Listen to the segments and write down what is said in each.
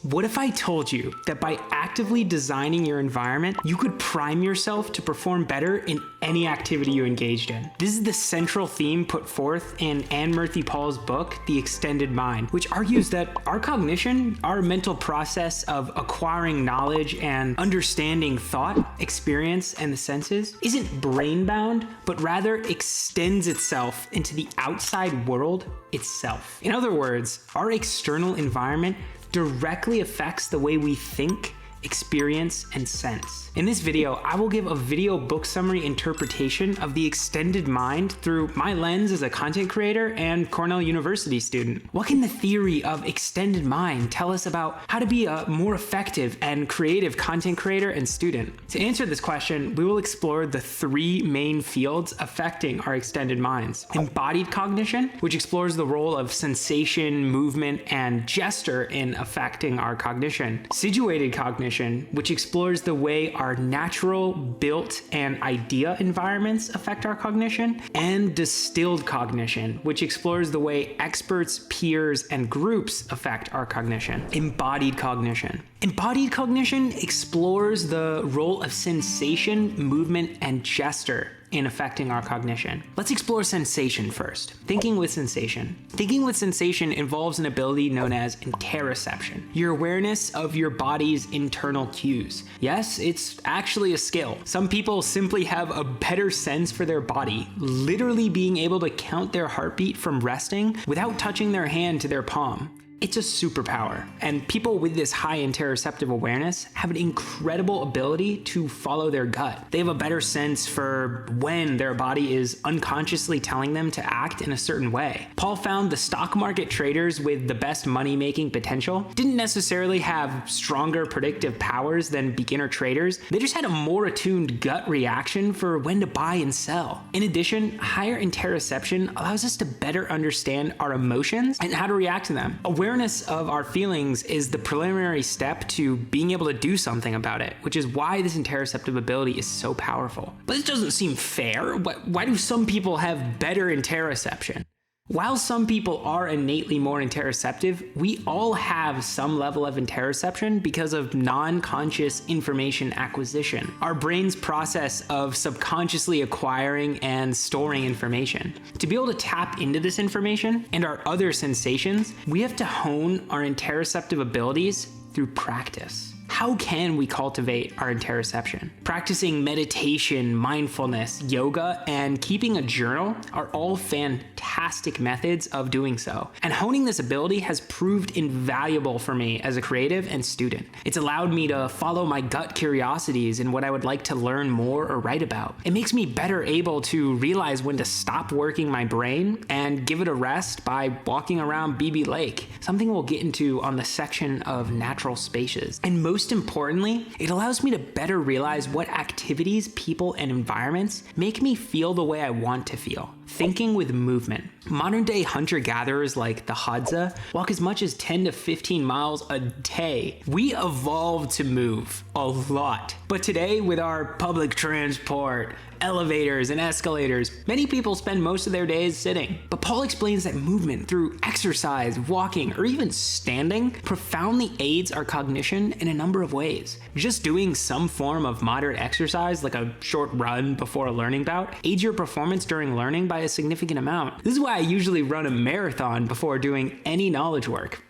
What if I told you that by actively designing your environment, you could prime yourself to perform better in any activity you engaged in? This is the central theme put forth in Anne Murphy Paul's book, The Extended Mind, which argues that our cognition, our mental process of acquiring knowledge and understanding thought, experience, and the senses, isn't brain-bound, but rather extends itself into the outside world itself. In other words, our external environment directly affects the way we think, experience, and sense. In this video, I will give a video book summary interpretation of The Extended Mind through my lens as a content creator and Cornell University student. What can the theory of extended mind tell us about how to be a more effective and creative content creator and student? To answer this question, we will explore the three main fields affecting our extended minds. Embodied cognition, which explores the role of sensation, movement, and gesture in affecting our cognition. Situated cognition, which explores the way our natural, built, and idea environments affect our cognition, and distilled cognition, which explores the way experts, peers, and groups affect our cognition. Embodied cognition. Embodied cognition explores the role of sensation, movement, and gesture in affecting our cognition. Let's explore sensation first. Thinking with sensation. Thinking with sensation involves an ability known as interoception, your awareness of your body's internal cues. Yes, it's actually a skill. Some people simply have a better sense for their body, literally being able to count their heartbeat from resting without touching their hand to their palm. It's a superpower, and people with this high interoceptive awareness have an incredible ability to follow their gut. They have a better sense for when their body is unconsciously telling them to act in a certain way. Paul found the stock market traders with the best money-making potential didn't necessarily have stronger predictive powers than beginner traders. They just had a more attuned gut reaction for when to buy and sell. In addition, higher interoception allows us to better understand our emotions and how to react to them. Awareness of our feelings is the preliminary step to being able to do something about it, which is why this interoceptive ability is so powerful. But this doesn't seem fair. Why do some people have better interoception? While some people are innately more interoceptive, we all have some level of interoception because of non-conscious information acquisition, our brain's process of subconsciously acquiring and storing information. To be able to tap into this information and our other sensations, we have to hone our interoceptive abilities through practice. How can we cultivate our interoception? Practicing meditation, mindfulness, yoga, and keeping a journal are all fantastic methods of doing so. And honing this ability has proved invaluable for me as a creative and student. It's allowed me to follow my gut curiosities and what I would like to learn more or write about. It makes me better able to realize when to stop working my brain and give it a rest by walking around BB Lake, something we'll get into on the section of natural spaces. And most importantly, it allows me to better realize what activities, people, and environments make me feel the way I want to feel. Thinking with movement. Modern day hunter-gatherers like the Hadza walk as much as 10 to 15 miles a day. We evolved to move a lot. But today, with our public transport, elevators, and escalators, many people spend most of their days sitting. But Paul explains that movement through exercise, walking, or even standing profoundly aids our cognition in a number of ways. Just doing some form of moderate exercise, like a short run before a learning bout, aids your performance during learning by a significant amount. This is why I usually run a marathon before doing any knowledge work.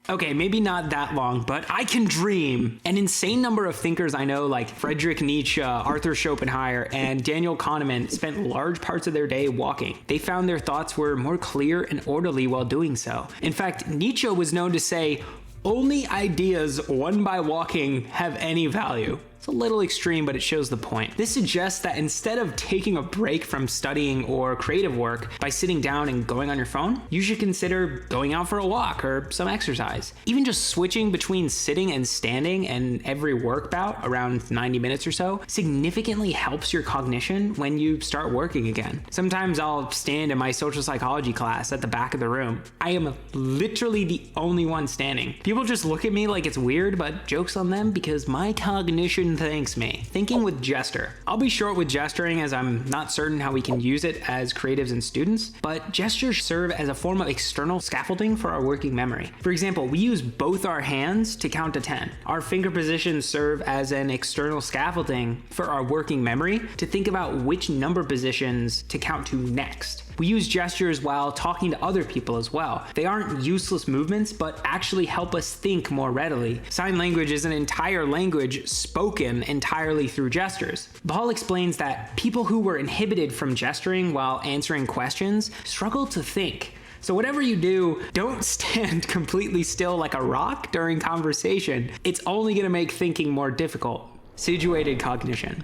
Okay, maybe not that long, but I can dream. An insane number of thinkers I know, like Friedrich Nietzsche, Arthur Schopenhauer, and Daniel Kahneman, spent large parts of their day walking. They found their thoughts were more clear and orderly while doing so. In fact, Nietzsche was known to say, "Only ideas won by walking have any value." It's a little extreme, but it shows the point. This suggests that instead of taking a break from studying or creative work by sitting down and going on your phone, you should consider going out for a walk or some exercise. Even just switching between sitting and standing in every work bout, around 90 minutes or so, significantly helps your cognition when you start working again. Sometimes I'll stand in my social psychology class at the back of the room. I am literally the only one standing. People just look at me like it's weird, but joke's on them because my cognition even thanks me. Thinking with gesture. I'll be short with gesturing as I'm not certain how we can use it as creatives and students, but gestures serve as a form of external scaffolding for our working memory. For example, we use both our hands to count to 10. Our finger positions serve as an external scaffolding for our working memory to think about which number positions to count to next. We use gestures while talking to other people as well. They aren't useless movements, but actually help us think more readily. Sign language is an entire language spoken entirely through gestures. Paul explains that people who were inhibited from gesturing while answering questions struggle to think. So whatever you do, don't stand completely still like a rock during conversation. It's only going to make thinking more difficult. Situated cognition.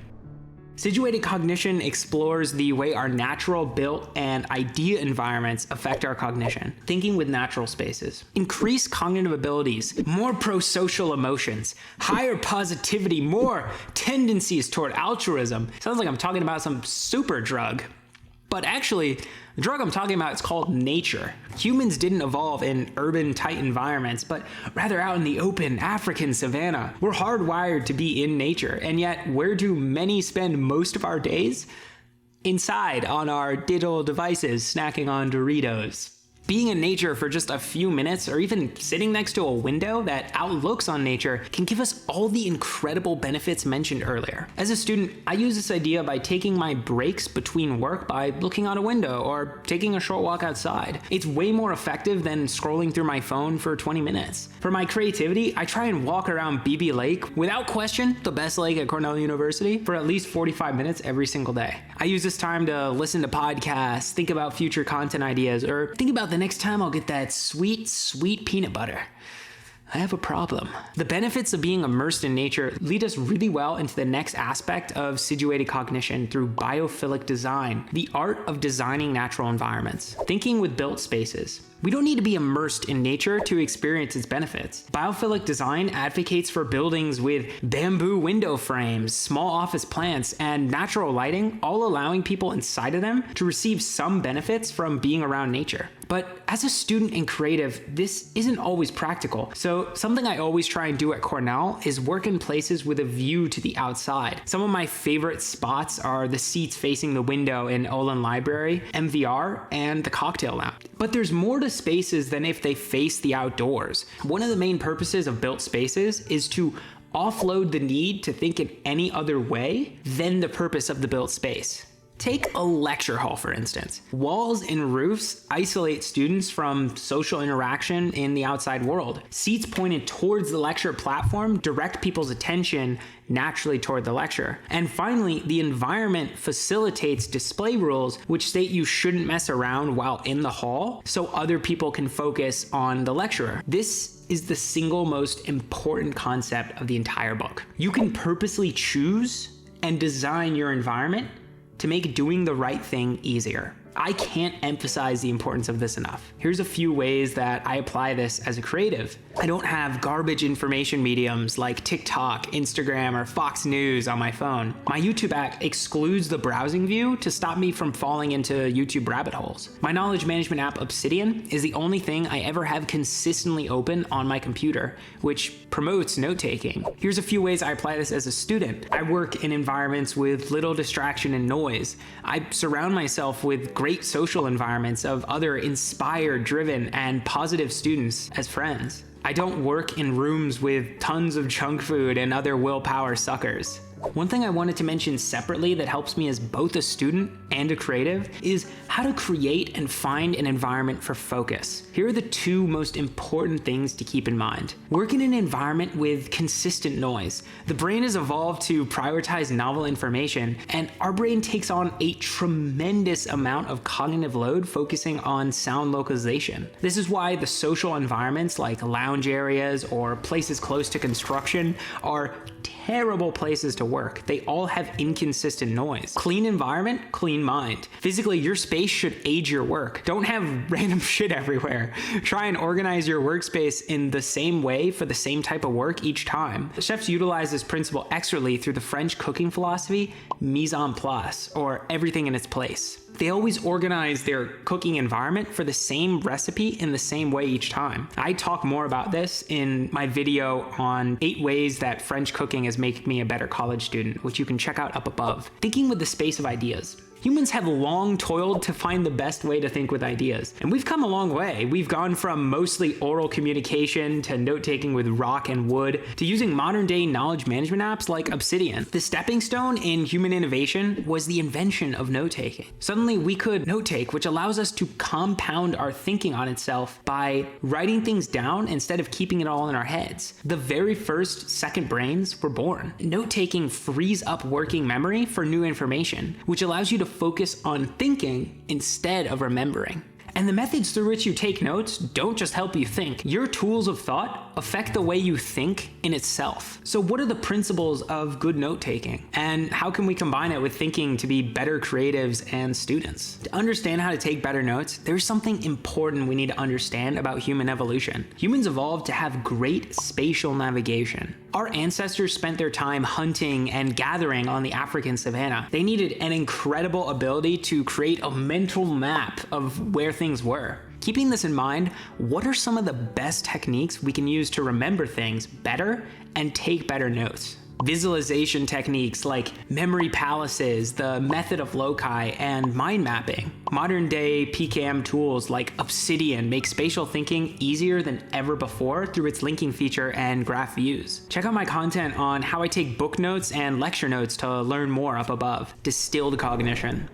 Situated cognition explores the way our natural, built, and idea environments affect our cognition, thinking with natural spaces. Increased cognitive abilities, more pro-social emotions, higher positivity, more tendencies toward altruism. Sounds like I'm talking about some super drug. But actually, the drug I'm talking about is called nature. Humans didn't evolve in urban, tight environments, but rather out in the open African savanna. We're hardwired to be in nature, and yet where do many spend most of our days? Inside on our digital devices, snacking on Doritos. Being in nature for just a few minutes, or even sitting next to a window that outlooks on nature, can give us all the incredible benefits mentioned earlier. As a student, I use this idea by taking my breaks between work by looking out a window or taking a short walk outside. It's way more effective than scrolling through my phone for 20 minutes. For my creativity, I try and walk around BB Lake, without question, the best lake at Cornell University, for at least 45 minutes every single day. I use this time to listen to podcasts, think about future content ideas, or think about the next time I'll get that sweet, sweet peanut butter. I have a problem. The benefits of being immersed in nature lead us really well into the next aspect of situated cognition through biophilic design, the art of designing natural environments, thinking with built spaces. We don't need to be immersed in nature to experience its benefits. Biophilic design advocates for buildings with bamboo window frames, small office plants, and natural lighting, all allowing people inside of them to receive some benefits from being around nature. But as a student and creative, this isn't always practical. So something I always try and do at Cornell is work in places with a view to the outside. Some of my favorite spots are the seats facing the window in Olin Library, MVR, and the cocktail lounge. But there's more to spaces than if they face the outdoors. One of the main purposes of built spaces is to offload the need to think in any other way than the purpose of the built space. Take a lecture hall, for instance. Walls and roofs isolate students from social interaction in the outside world. Seats pointed towards the lecture platform direct people's attention naturally toward the lecture. And finally, the environment facilitates display rules which state you shouldn't mess around while in the hall so other people can focus on the lecturer. This is the single most important concept of the entire book. You can purposely choose and design your environment to make doing the right thing easier. I can't emphasize the importance of this enough. Here's a few ways that I apply this as a creative. I don't have garbage information mediums like TikTok, Instagram, or Fox News on my phone. My YouTube app excludes the browsing view to stop me from falling into YouTube rabbit holes. My knowledge management app Obsidian is the only thing I ever have consistently open on my computer, which promotes note-taking. Here's a few ways I apply this as a student. I work in environments with little distraction and noise. I surround myself with great social environments of other inspired, driven, and positive students as friends. I don't work in rooms with tons of junk food and other willpower suckers. One thing I wanted to mention separately that helps me as both a student and a creative is how to create and find an environment for focus. Here are the two most important things to keep in mind. Work in an environment with consistent noise. The brain has evolved to prioritize novel information, and our brain takes on a tremendous amount of cognitive load focusing on sound localization. This is why the social environments like lounge areas or places close to construction are terrible places to work. They all have inconsistent noise. Clean environment, clean mind. Physically, your space should aid your work. Don't have random shit everywhere. Try and organize your workspace in the same way for the same type of work each time. The chefs utilize this principle expertly through the French cooking philosophy, mise en place, or everything in its place. They always organize their cooking environment for the same recipe in the same way each time. I talk more about this in my video on 8 ways that French cooking has made me a better college student, which you can check out up above. Thinking with the space of ideas. Humans have long toiled to find the best way to think with ideas, and we've come a long way. We've gone from mostly oral communication to note-taking with rock and wood to using modern-day knowledge management apps like Obsidian. The stepping stone in human innovation was the invention of note-taking. Suddenly, we could note-take, which allows us to compound our thinking on itself by writing things down instead of keeping it all in our heads. The very first second brains were born. Note-taking frees up working memory for new information, which allows you to focus on thinking instead of remembering. And the methods through which you take notes don't just help you think. Your tools of thought affect the way you think in itself. So what are the principles of good note-taking? And how can we combine it with thinking to be better creatives and students? To understand how to take better notes, there's something important we need to understand about human evolution. Humans evolved to have great spatial navigation. Our ancestors spent their time hunting and gathering on the African savanna. They needed an incredible ability to create a mental map of where things were. Keeping this in mind, what are some of the best techniques we can use to remember things better and take better notes? Visualization techniques like memory palaces, the method of loci, and mind mapping. Modern day PKM tools like Obsidian make spatial thinking easier than ever before through its linking feature and graph views. Check out my content on how I take book notes and lecture notes to learn more up above. Distilled Cognition.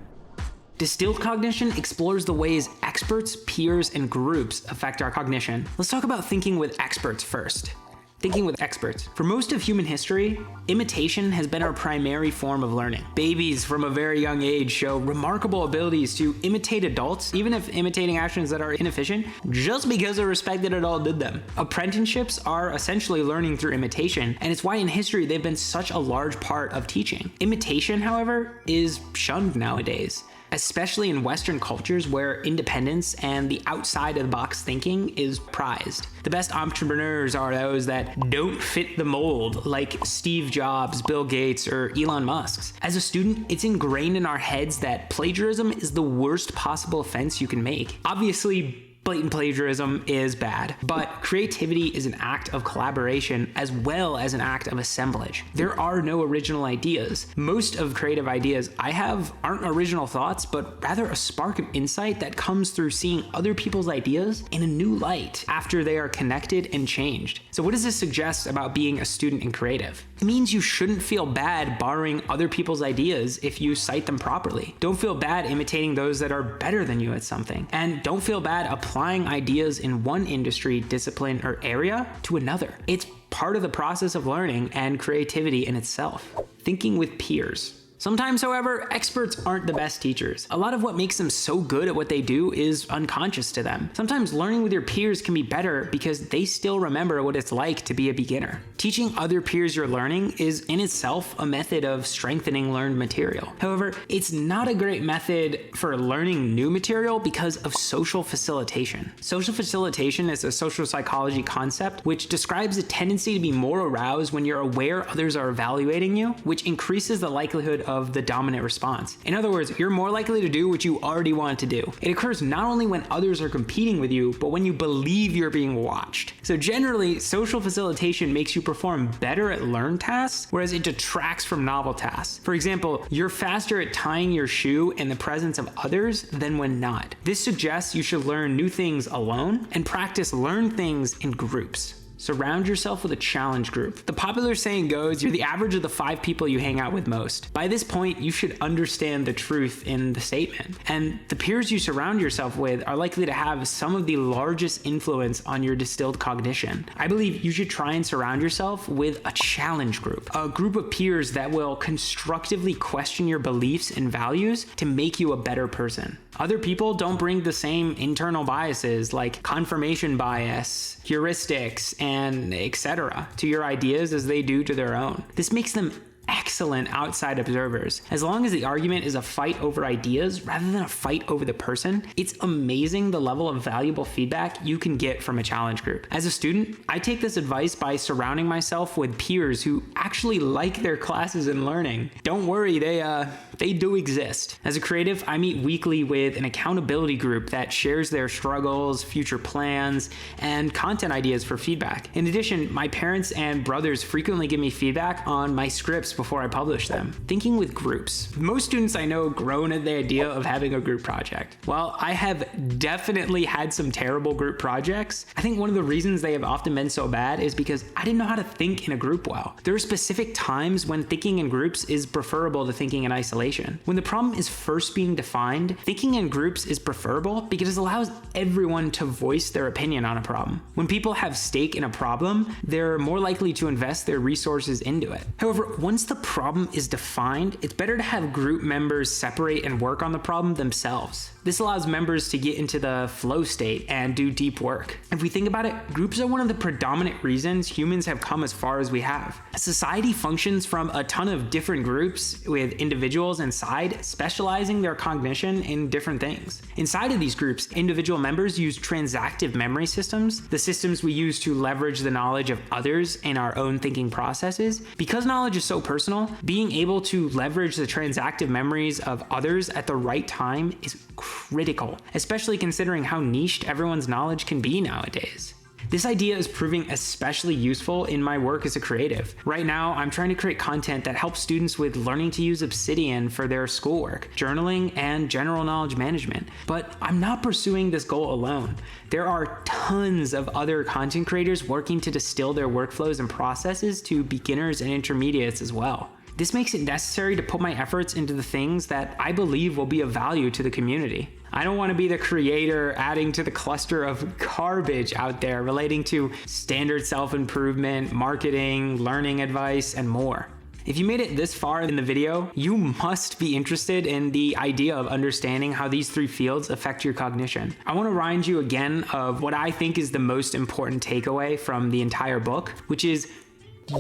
Distilled Cognition explores the ways experts, peers, and groups affect our cognition. Let's talk about thinking with experts first. Thinking with experts. For most of human history, imitation has been our primary form of learning. Babies from a very young age show remarkable abilities to imitate adults, even if imitating actions that are inefficient, just because a respected adult did them. Apprenticeships are essentially learning through imitation, and it's why in history they've been such a large part of teaching. Imitation, however, is shunned nowadays, especially in Western cultures where independence and the outside-of-the-box thinking is prized. The best entrepreneurs are those that don't fit the mold, like Steve Jobs, Bill Gates, or Elon Musk. As a student, it's ingrained in our heads that plagiarism is the worst possible offense you can make. Obviously, blatant plagiarism is bad, but creativity is an act of collaboration as well as an act of assemblage. There are no original ideas. Most of creative ideas I have aren't original thoughts, but rather a spark of insight that comes through seeing other people's ideas in a new light after they are connected and changed. So what does this suggest about being a student and creative? It means you shouldn't feel bad borrowing other people's ideas if you cite them properly. Don't feel bad imitating those that are better than you at something. And don't feel bad applying ideas in one industry, discipline, or area to another. It's part of the process of learning and creativity in itself. Thinking with peers. Sometimes, however, experts aren't the best teachers. A lot of what makes them so good at what they do is unconscious to them. Sometimes learning with your peers can be better because they still remember what it's like to be a beginner. Teaching other peers your learning is in itself a method of strengthening learned material. However, it's not a great method for learning new material because of social facilitation. Social facilitation is a social psychology concept which describes a tendency to be more aroused when you're aware others are evaluating you, which increases the likelihood of the dominant response. In other words, you're more likely to do what you already want to do. It occurs not only when others are competing with you, but when you believe you're being watched. So generally, social facilitation makes you perform better at learned tasks, whereas it detracts from novel tasks. For example, you're faster at tying your shoe in the presence of others than when not. This suggests you should learn new things alone and practice learned things in groups. Surround yourself with a challenge group. The popular saying goes, you're the average of the 5 people you hang out with most. By this point, you should understand the truth in the statement. And the peers you surround yourself with are likely to have some of the largest influence on your distilled cognition. I believe you should try and surround yourself with a challenge group, a group of peers that will constructively question your beliefs and values to make you a better person. Other people don't bring the same internal biases like confirmation bias, heuristics, and etc. to your ideas as they do to their own. This makes them excellent excellent outside observers. As long as the argument is a fight over ideas rather than a fight over the person, it's amazing the level of valuable feedback you can get from a challenge group. As a student, I take this advice by surrounding myself with peers who actually like their classes and learning. Don't worry, they do exist. As a creative, I meet weekly with an accountability group that shares their struggles, future plans, and content ideas for feedback. In addition, my parents and brothers frequently give me feedback on my scripts before I publish them. Thinking with groups. Most students I know groan at the idea of having a group project. While I have definitely had some terrible group projects, I think one of the reasons they have often been so bad is because I didn't know how to think in a group well. There are specific times when thinking in groups is preferable to thinking in isolation. When the problem is first being defined, thinking in groups is preferable because it allows everyone to voice their opinion on a problem. When people have stake in a problem, they're more likely to invest their resources into it. However, once the problem is defined, it's better to have group members separate and work on the problem themselves. This allows members to get into the flow state and do deep work. If we think about it, groups are one of the predominant reasons humans have come as far as we have. A society functions from a ton of different groups with individuals inside specializing their cognition in different things. Inside of these groups, individual members use transactive memory systems, the systems we use to leverage the knowledge of others in our own thinking processes. Because knowledge is so personal, being able to leverage the transactive memories of others at the right time is critical, especially considering how niched everyone's knowledge can be nowadays. This idea is proving especially useful in my work as a creative. Right now, I'm trying to create content that helps students with learning to use Obsidian for their schoolwork, journaling, and general knowledge management. But I'm not pursuing this goal alone. There are tons of other content creators working to distill their workflows and processes to beginners and intermediates as well. This makes it necessary to put my efforts into the things that I believe will be of value to the community. I don't want to be the creator adding to the cluster of garbage out there relating to standard self-improvement, marketing, learning advice, and more. If you made it this far in the video, you must be interested in the idea of understanding how these three fields affect your cognition. I want to remind you again of what I think is the most important takeaway from the entire book, which is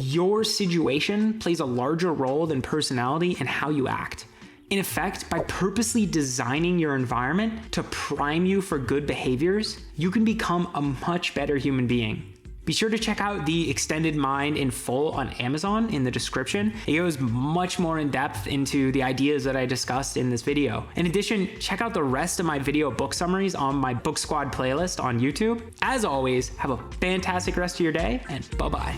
your situation plays a larger role than personality and how you act. In effect, by purposely designing your environment to prime you for good behaviors, you can become a much better human being. Be sure to check out the Extended Mind in full on Amazon in the description. It goes much more in depth into the ideas that I discussed in this video. In addition, check out the rest of my video book summaries on my Book Squad playlist on YouTube. As always, have a fantastic rest of your day, and bye-bye.